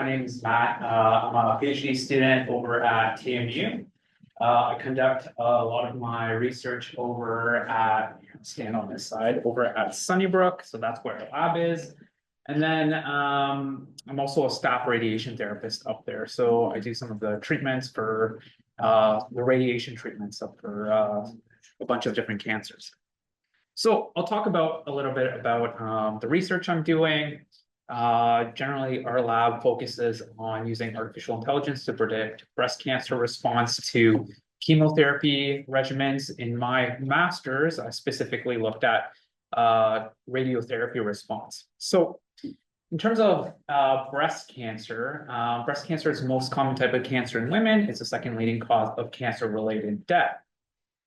My name is Matt. I'm a PhD student over at TMU. I conduct a lot of my research over at, stand on this side, over at Sunnybrook. So that's where our lab is. And then I'm also a staff radiation therapist up there. So I do some of the treatments for the radiation treatments up for a bunch of different cancers. So I'll talk about a little bit about the research I'm doing. Generally, our lab focuses on using artificial intelligence to predict breast cancer response to chemotherapy regimens. In my master's, I specifically looked at radiotherapy response. So in terms of breast cancer is the most common type of cancer in women. It's the second leading cause of cancer-related death.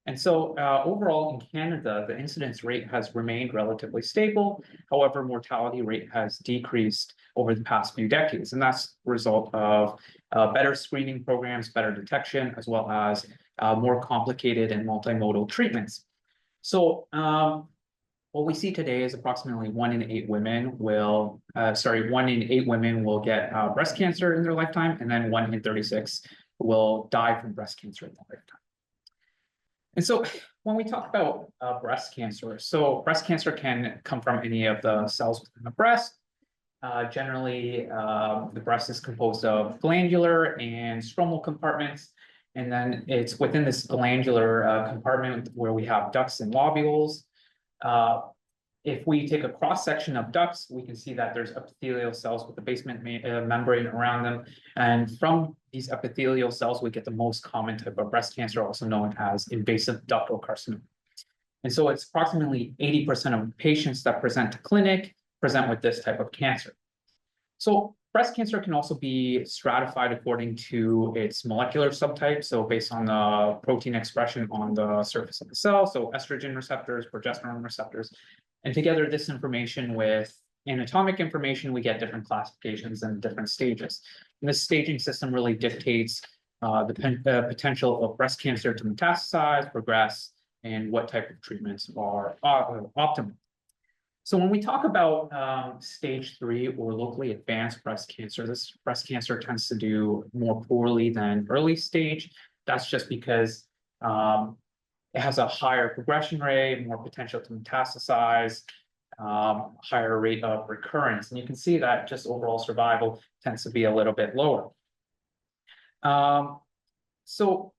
And so overall in Canada, the incidence rate has remained relatively stable. However, mortality rate has decreased over the past few decades. And that's the result of better screening programs, better detection, as well as more complicated and multimodal treatments. So what we see today is approximately 1 in 8 women will get breast cancer in their lifetime, and then 1 in 36 will die from breast cancer in their lifetime. And so when we talk about breast cancer, so breast cancer can come from any of the cells within the breast. Generally, the breast is composed of glandular and stromal compartments. And then it's within this glandular compartment where we have ducts and lobules. If we take a cross-section of ducts, we can see that there's epithelial cells with the basement membrane around them. And from these epithelial cells, we get the most common type of breast cancer, also known as invasive ductal carcinoma. And so it's approximately 80% of patients that present to clinic present with this type of cancer. So breast cancer can also be stratified according to its molecular subtype. So based on the protein expression on the surface of the cell, so estrogen receptors, progesterone receptors. And together this information with anatomic information, we get different classifications and different stages. And this staging system really dictates the potential of breast cancer to metastasize, progress, and what type of treatments are optimal. So when we talk about stage 3 or locally advanced breast cancer, this breast cancer tends to do more poorly than early stage. That's just because it has a higher progression rate, more potential to metastasize, higher rate of recurrence. And you can see that just overall survival tends to be a little bit lower. So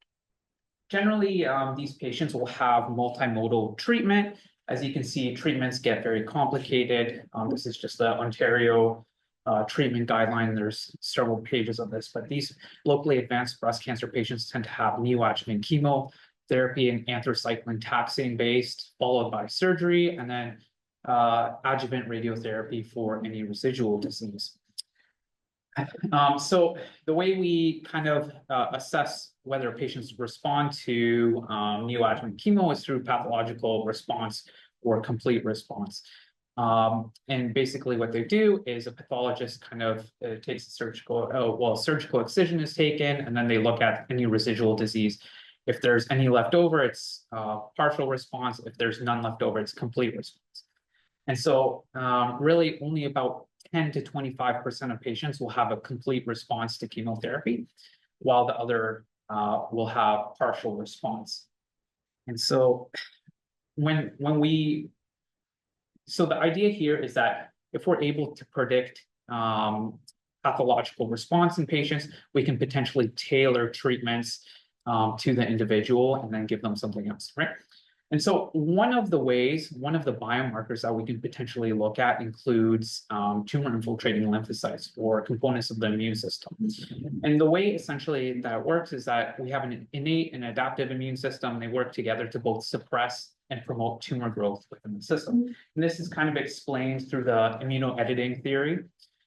generally, these patients will have multimodal treatment. As you can see, treatments get very complicated. This is just the Ontario treatment guideline. There's several pages of this, but these locally advanced breast cancer patients tend to have neoadjuvant chemotherapy and anthracycline taxane based, followed by surgery, and then adjuvant radiotherapy for any residual disease. So the way we kind of assess whether patients respond to neoadjuvant chemo is through pathological response or complete response. And basically what they do is a pathologist kind of takes a surgical excision is taken, and then they look at any residual disease. If there's any left over, it's partial response. If there's none left over, it's complete response. And so really only about 10 to 25% of patients will have a complete response to chemotherapy, while the other will have partial response. And so so the idea here is that if we're able to predict pathological response in patients, we can potentially tailor treatments to the individual and then give them something else, right? And so one of the biomarkers that we can potentially look at includes tumor infiltrating lymphocytes or components of the immune system. And the way essentially that works is that we have an innate and adaptive immune system. They work together to both suppress and promote tumor growth within the system. And this is kind of explained through the immunoediting theory.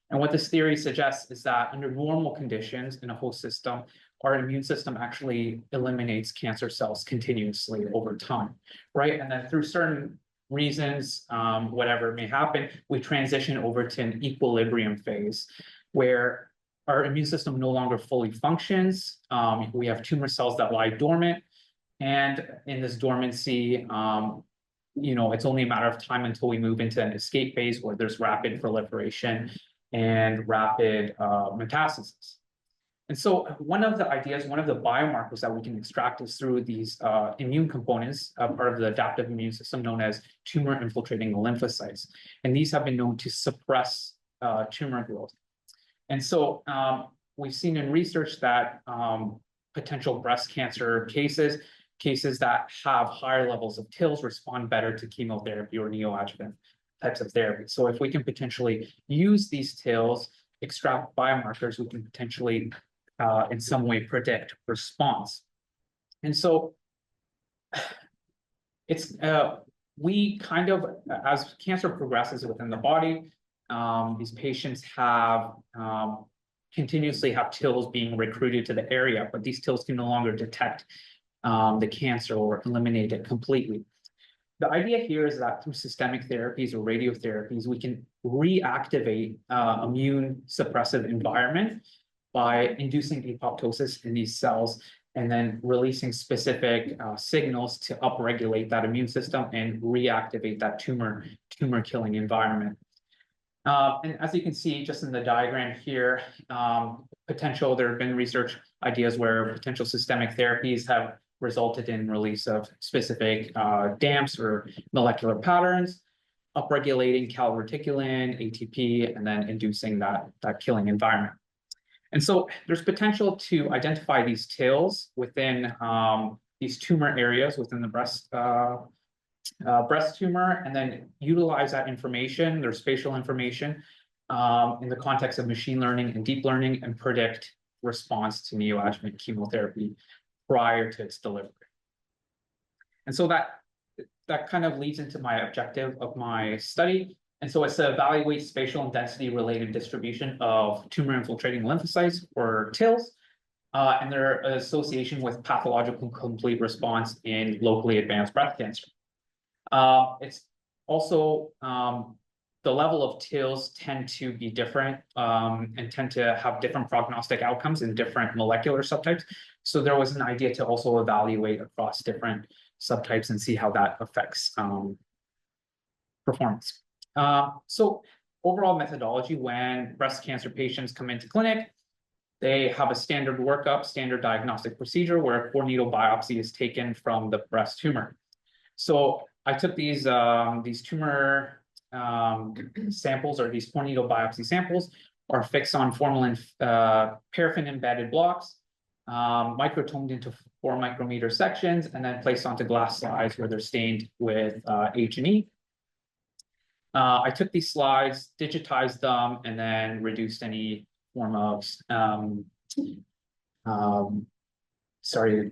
And what this theory suggests is that under normal conditions in a host system, our immune system actually eliminates cancer cells continuously over time, right? And then through certain reasons, whatever may happen, we transition over to an equilibrium phase where our immune system no longer fully functions. We have tumor cells that lie dormant. And in this dormancy, it's only a matter of time until we move into an escape phase where there's rapid proliferation and rapid metastasis. And so one of the ideas, one of the biomarkers that we can extract is through these immune components, part of the adaptive immune system known as tumor infiltrating lymphocytes. And these have been known to suppress tumor growth. And so we've seen in research that potential breast cancer cases that have higher levels of TILs respond better to chemotherapy or neoadjuvant types of therapy. So if we can potentially use these TILs, extract biomarkers, we can potentially in some way predict response. And so it's we kind of, as cancer progresses within the body, these patients have continuously have TILs being recruited to the area, but these TILs can no longer detect the cancer or eliminate it completely. The idea here is that through systemic therapies or radiotherapies, we can reactivate immune suppressive environment by inducing apoptosis in these cells and then releasing specific signals to upregulate that immune system and reactivate that tumor killing environment. And as you can see just in the diagram here, there have been research ideas where potential systemic therapies have resulted in release of specific DAMPs or molecular patterns, upregulating calreticulin, ATP, and then inducing that killing environment. And so there's potential to identify these TILs within these tumor areas within the breast tumor, and then utilize that information, their spatial information, in the context of machine learning and deep learning, and predict response to neoadjuvant chemotherapy prior to its delivery. And so that kind of leads into my objective of my study. And so it's to evaluate spatial and density related distribution of tumor infiltrating lymphocytes, or TILs, and their association with pathological complete response in locally advanced breast cancer. It's also the level of TILs tend to be different and tend to have different prognostic outcomes in different molecular subtypes. So there was an idea to also evaluate across different subtypes and see how that affects performance. So overall methodology, when breast cancer patients come into clinic, they have a standard workup, standard diagnostic procedure where a core needle biopsy is taken from the breast tumor. So I took these tumor samples, or these core needle biopsy samples, are fixed on formalin paraffin embedded blocks, microtomed into 4 micrometer sections, and then placed onto glass slides where they're stained with H&E. I took these slides, digitized them, and then reduced any form of sorry,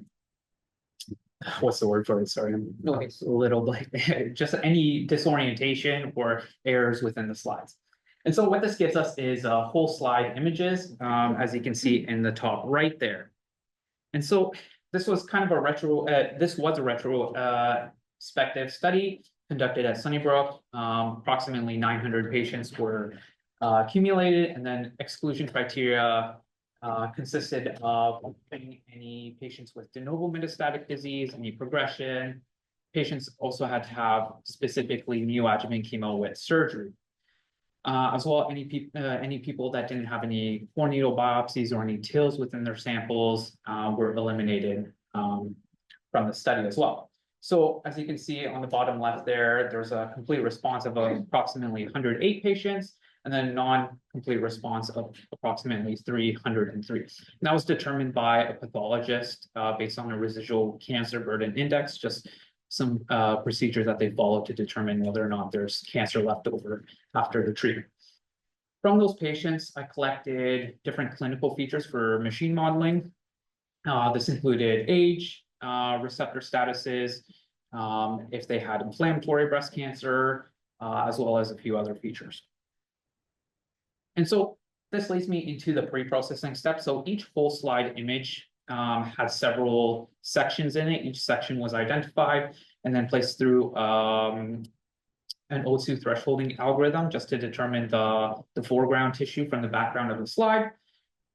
what's the word for it? Sorry, I'm a little blank. Just any disorientation or errors within the slides. And so what this gives us is whole slide images, as you can see in the top right there. And so this was kind of a retrospective study conducted at Sunnybrook. Approximately 900 patients were accumulated, and then exclusion criteria consisted of any patients with de novo metastatic disease, any progression. Patients also had to have specifically neoadjuvant chemo with surgery. As well, any people that didn't have any core needle biopsies or any TILs within their samples were eliminated from the study as well. So as you can see on the bottom left there, there's a complete response of approximately 108 patients, and then non-complete response of approximately 303. And that was determined by a pathologist based on a residual cancer burden index, just some procedures that they follow to determine whether or not there's cancer left over after the treatment. From those patients, I collected different clinical features for machine modeling. This included age, receptor statuses, if they had inflammatory breast cancer, as well as a few other features. And so this leads me into the pre-processing step. So each full slide image has several sections in it. Each section was identified and then placed through an O2 thresholding algorithm just to determine the foreground tissue from the background of the slide.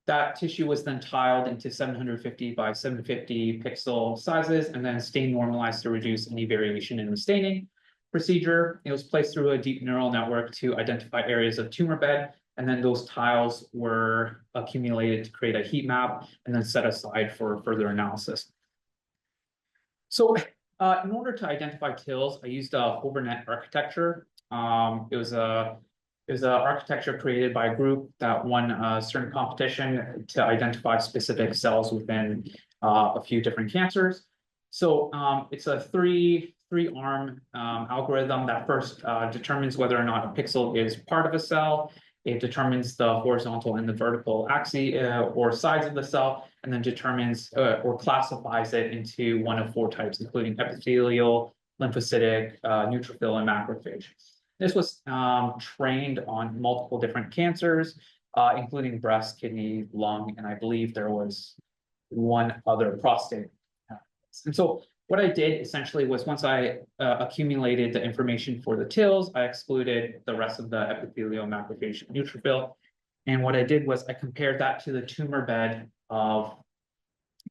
That tissue was then tiled into 750 by 750 pixel sizes and then stain normalized to reduce any variation in the staining procedure. It was placed through a deep neural network to identify areas of tumor bed And then those tiles were accumulated to create a heat map and then set aside for further analysis. So in order to identify TILs, I used a overnet architecture. It was a architecture created by a group that won a certain competition to identify specific cells within a few different cancers. So it's a three-arm algorithm that first determines whether or not a pixel is part of a cell. It determines the horizontal and the vertical axes or sides of the cell, and then determines or classifies it into one of four types, including epithelial, lymphocytic, neutrophil, and macrophage. This was trained on multiple different cancers, including breast, kidney, lung, and I believe there was one other, prostate. And so what I did essentially was once I accumulated the information for the TILs, I excluded the rest of the epithelial, macrophage, and neutrophil. And what I did was I compared that to the tumor bed of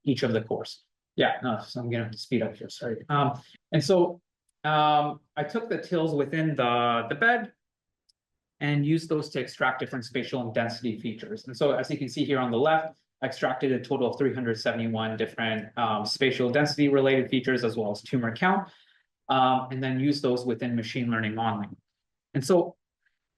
each of the cores. Yeah, no, so I'm gonna speed up here, sorry. And so I took the TILs within the bed and used those to extract different spatial and density features. And so as you can see here on the left, I extracted a total of 371 different spatial density related features as well as tumor count, and then used those within machine learning modeling. And so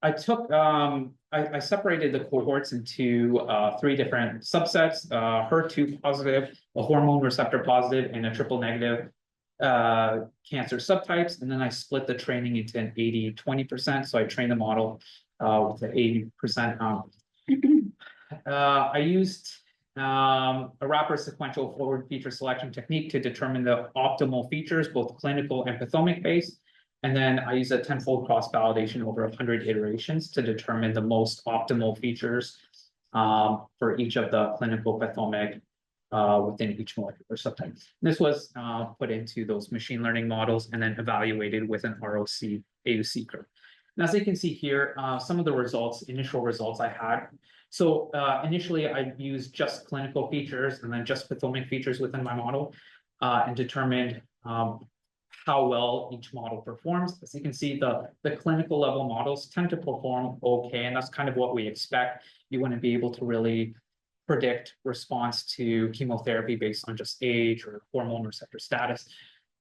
I took, I separated the cohorts into three different subsets, HER2 positive, a hormone receptor positive, and a triple negative cancer subtypes. And then I split the training into an 80-20%. So I trained the model with the 80%. I used a wrapper sequential forward feature selection technique to determine the optimal features, both clinical and pathomic based. And then I use a tenfold cross validation over 100 iterations to determine the most optimal features for each of the clinical pathomic within each molecular subtype. This was put into those machine learning models and then evaluated with an ROC AUC curve. And as you can see here, some of the results, initial results I had. So initially I used just clinical features and then just pathomic features within my model and determined how well each model performs. As you can see, the clinical level models tend to perform okay, and that's kind of what we expect. You want to be able to really predict response to chemotherapy based on just age or hormone receptor status.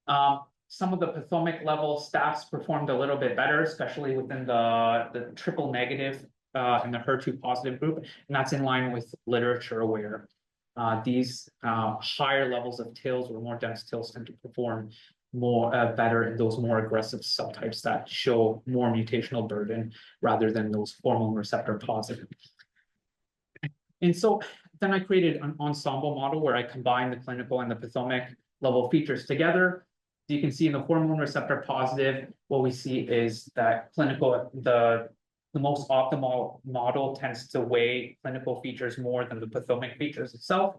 Some of the pathomic level stats performed a little bit better, especially within the triple negative and the HER2 positive group, and that's in line with literature where these higher levels of TILs or more dense TILs tend to perform more better in those more aggressive subtypes that show more mutational burden rather than those hormone receptor positive. And so then I created an ensemble model where I combined the clinical and the pathomic level features together. So you can see in the hormone receptor positive, what we see is that clinical, the most optimal model tends to weigh clinical features more than the pathomic features itself.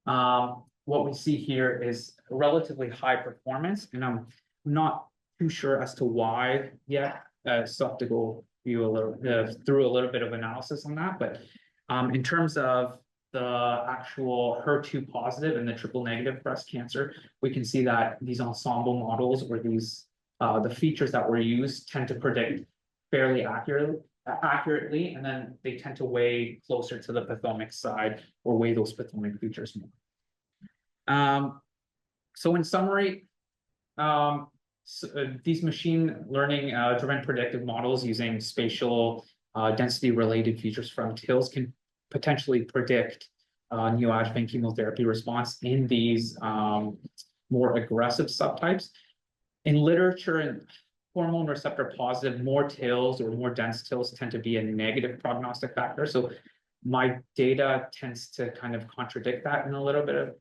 What we see here is relatively high performance, and I'm not too sure as to why yet. So I have to go through a little bit of analysis on that. But in terms of the actual HER2 positive and the triple negative breast cancer, we can see that these ensemble models or these the features that were used tend to predict fairly accurately, and then they tend to weigh closer to the pathomic side or weigh those pathomic features more. So in summary, these machine learning driven predictive models using spatial density related features from TILs can potentially predict neoadjuvant chemotherapy response in these more aggressive subtypes. In literature and hormone receptor positive, more TILs or more dense TILs tend to be a negative prognostic factor. So my data tends to kind of contradict that in a little bit of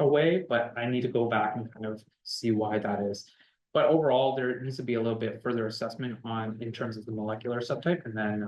a way, but I need to go back and kind of see why that is. But overall, there needs to be a little bit further assessment in terms of the molecular subtype, and then